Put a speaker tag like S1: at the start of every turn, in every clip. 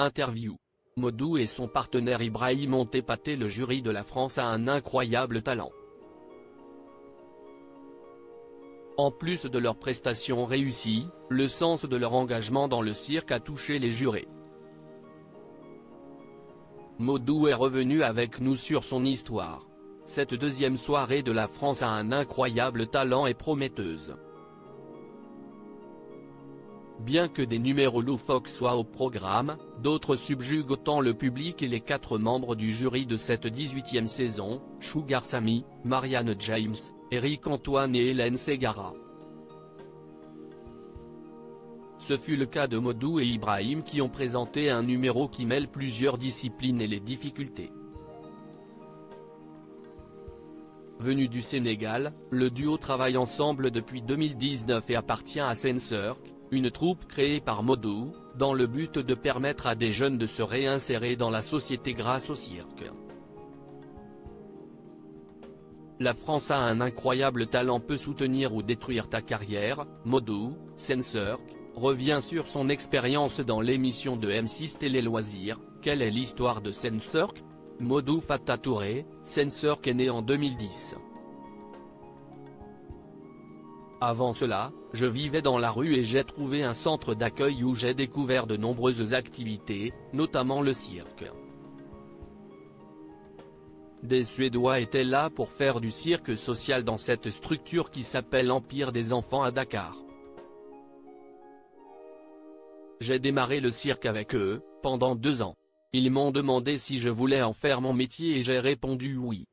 S1: Interview. Modou et son partenaire Ibrahim ont épaté le jury de la France à un incroyable talent. En plus de leurs prestations réussies, le sens de leur engagement dans le cirque a touché les jurés. Modou est revenu avec nous sur son histoire. Cette deuxième soirée de la France a un incroyable talent et prometteuse. Bien que des numéros loufoques soient au programme, d'autres subjuguent autant le public et les 4 membres du jury de cette 18e saison, Sugar Sammy, Marianne James, Eric Antoine et Hélène Ségara. Ce fut le cas de Modou et Ibrahim qui ont présenté un numéro qui mêle plusieurs disciplines et les difficultés. Venu du Sénégal, le duo travaille ensemble depuis 2019 et appartient à Sensirk, une troupe créée par Modou, dans le but de permettre à des jeunes de se réinsérer dans la société grâce au cirque. La France a un incroyable talent, peut soutenir ou détruire ta carrière. Modou, Sensirk, revient sur son expérience dans l'émission de M6 Télé Loisirs. Quelle est l'histoire de Sensirk? Modou Fata Touré, Sensirk est né en 2010. Avant cela, je vivais dans la rue et j'ai trouvé un centre d'accueil où j'ai découvert de nombreuses activités, notamment le cirque. Des Suédois étaient là pour faire du cirque social dans cette structure qui s'appelle Empire des Enfants à Dakar. J'ai démarré le cirque avec eux, pendant 2 ans. Ils m'ont demandé si je voulais en faire mon métier et j'ai répondu oui.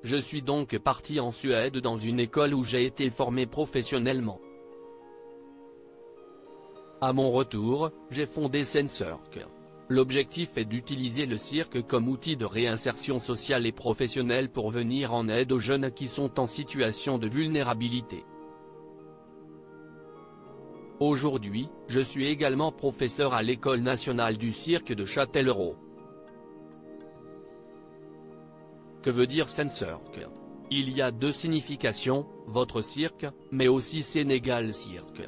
S1: Je suis donc parti en Suède dans une école où j'ai été formé professionnellement. À mon retour, j'ai fondé Sensirk. L'objectif est d'utiliser le cirque comme outil de réinsertion sociale et professionnelle pour venir en aide aux jeunes qui sont en situation de vulnérabilité. Aujourd'hui, je suis également professeur à l'École nationale du cirque de Châtellerault. Que veut dire Sensirk? Il y a 2 significations, votre cirque, mais aussi Sénégal Cirque.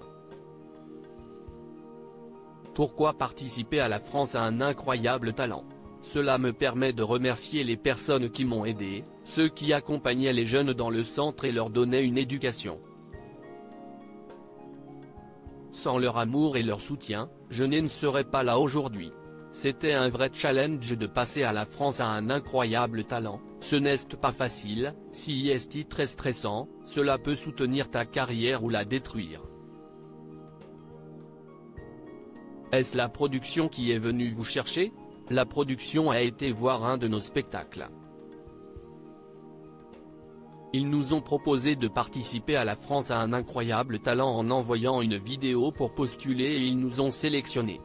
S1: Pourquoi participer à la France a un incroyable talent? Cela me permet de remercier les personnes qui m'ont aidé, ceux qui accompagnaient les jeunes dans le centre et leur donnaient une éducation. Sans leur amour et leur soutien, je ne serais pas là aujourd'hui. C'était un vrai challenge de passer à la France à un incroyable talent, ce n'est pas facile, si est très stressant, cela peut soutenir ta carrière ou la détruire. Est-ce la production qui est venue vous chercher? La production a été voir un de nos spectacles. Ils nous ont proposé de participer à la France à un incroyable talent en envoyant une vidéo pour postuler et ils nous ont sélectionnés.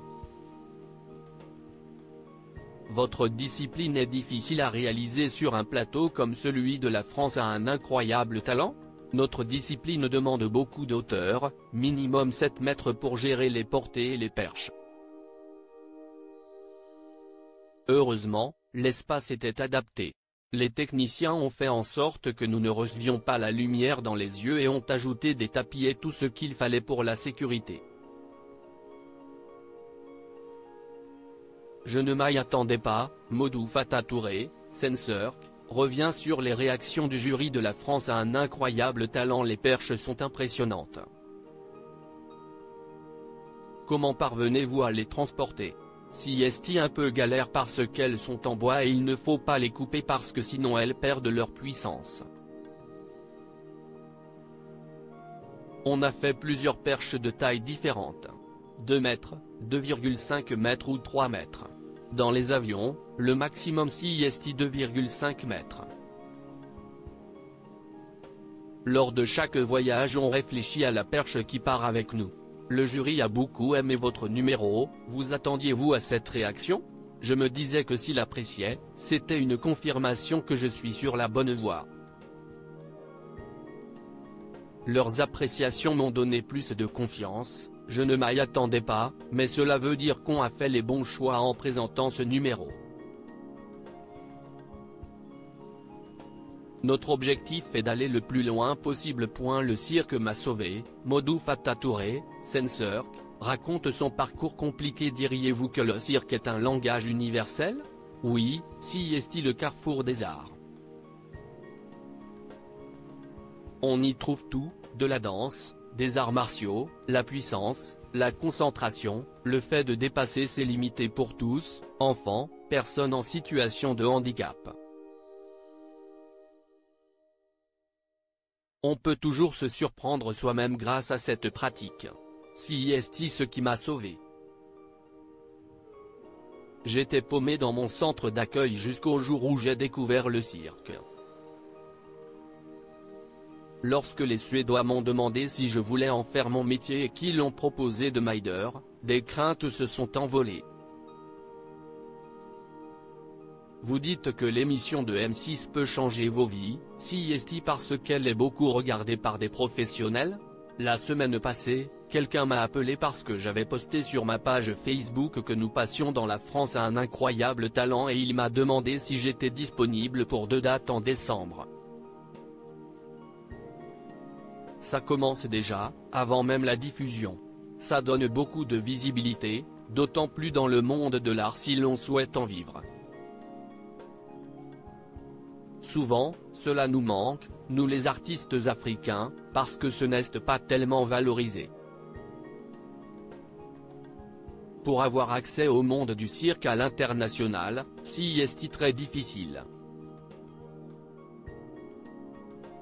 S1: Votre discipline est difficile à réaliser sur un plateau comme celui de la France a un incroyable talent? Notre discipline demande beaucoup de hauteur, minimum 7 mètres pour gérer les portées et les perches. Heureusement, l'espace était adapté. Les techniciens ont fait en sorte que nous ne recevions pas la lumière dans les yeux et ont ajouté des tapis et tout ce qu'il fallait pour la sécurité. Je ne m'y attendais pas. Modou Fata Touré, Sensirk, revient sur les réactions du jury de la France à un incroyable talent. Les perches sont impressionnantes. Comment parvenez-vous à les transporter? Si est un peu galère parce qu'elles sont en bois et il ne faut pas les couper parce que sinon elles perdent leur puissance. On a fait plusieurs perches de tailles différentes. 2 mètres, 2,5 mètres ou 3 mètres. Dans les avions, le maximum est 2,5 mètres. Lors de chaque voyage on réfléchit à la perche qui part avec nous. Le jury a beaucoup aimé votre numéro, vous attendiez-vous à cette réaction? Je me disais que s'il appréciait, c'était une confirmation que je suis sur la bonne voie. Leurs appréciations m'ont donné plus de confiance, je ne m'y attendais pas, mais cela veut dire qu'on a fait les bons choix en présentant ce numéro. Notre objectif est d'aller le plus loin possible. Le cirque m'a sauvé. Modou Fata Touré, Sensirk, raconte son parcours compliqué. Diriez-vous que le cirque est un langage universel? Oui, CIST, le carrefour des arts. On y trouve tout, de la danse, des arts martiaux, la puissance, la concentration, le fait de dépasser ses limites pour tous, enfants, personnes en situation de handicap. On peut toujours se surprendre soi-même grâce à cette pratique. CIST, ce qui m'a sauvé. J'étais paumé dans mon centre d'accueil jusqu'au jour où j'ai découvert le cirque. Lorsque les Suédois m'ont demandé si je voulais en faire mon métier et qu'ils l'ont proposé de Maider, des craintes se sont envolées. Vous dites que l'émission de M6 peut changer vos vies, CIST, parce qu'elle est beaucoup regardée par des professionnels? La semaine passée, quelqu'un m'a appelé parce que j'avais posté sur ma page Facebook que nous passions dans la France à un incroyable talent et il m'a demandé si j'étais disponible pour 2 dates en décembre. Ça commence déjà, avant même la diffusion. Ça donne beaucoup de visibilité, d'autant plus dans le monde de l'art si l'on souhaite en vivre. Souvent, cela nous manque, nous les artistes africains, parce que ce n'est pas tellement valorisé. Pour avoir accès au monde du cirque à l'international, CIST, très difficile.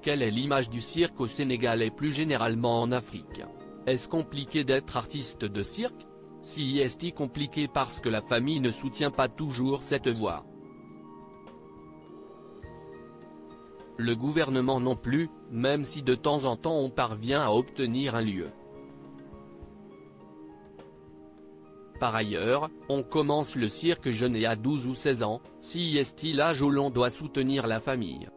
S1: Quelle est l'image du cirque au Sénégal et plus généralement en Afrique? Est-ce compliqué d'être artiste de cirque? CIST, compliqué parce que la famille ne soutient pas toujours cette voie. Le gouvernement non plus, même si de temps en temps on parvient à obtenir un lieu. Par ailleurs, on commence le cirque jeune et à 12 ou 16 ans, CIST, l'âge où l'on doit soutenir la famille.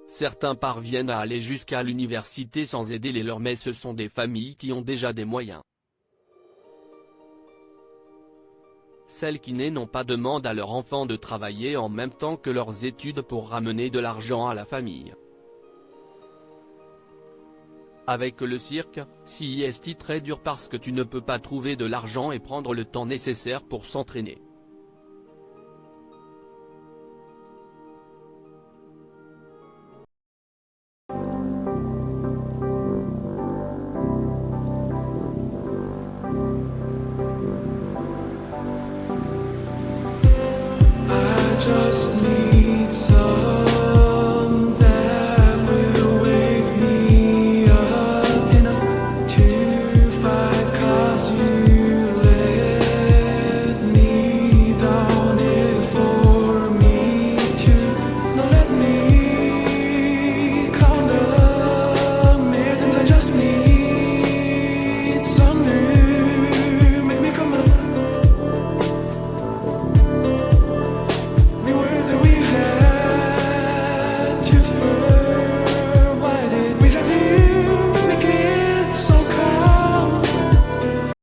S1: Certains parviennent à aller jusqu'à l'université sans aider les leurs, mais ce sont des familles qui ont déjà des moyens. Celles qui n'ont pas demandent à leurs enfants de travailler en même temps que leurs études pour ramener de l'argent à la famille. Avec le cirque, CIST, très dur parce que tu ne peux pas trouver de l'argent et prendre le temps nécessaire pour s'entraîner.
S2: Just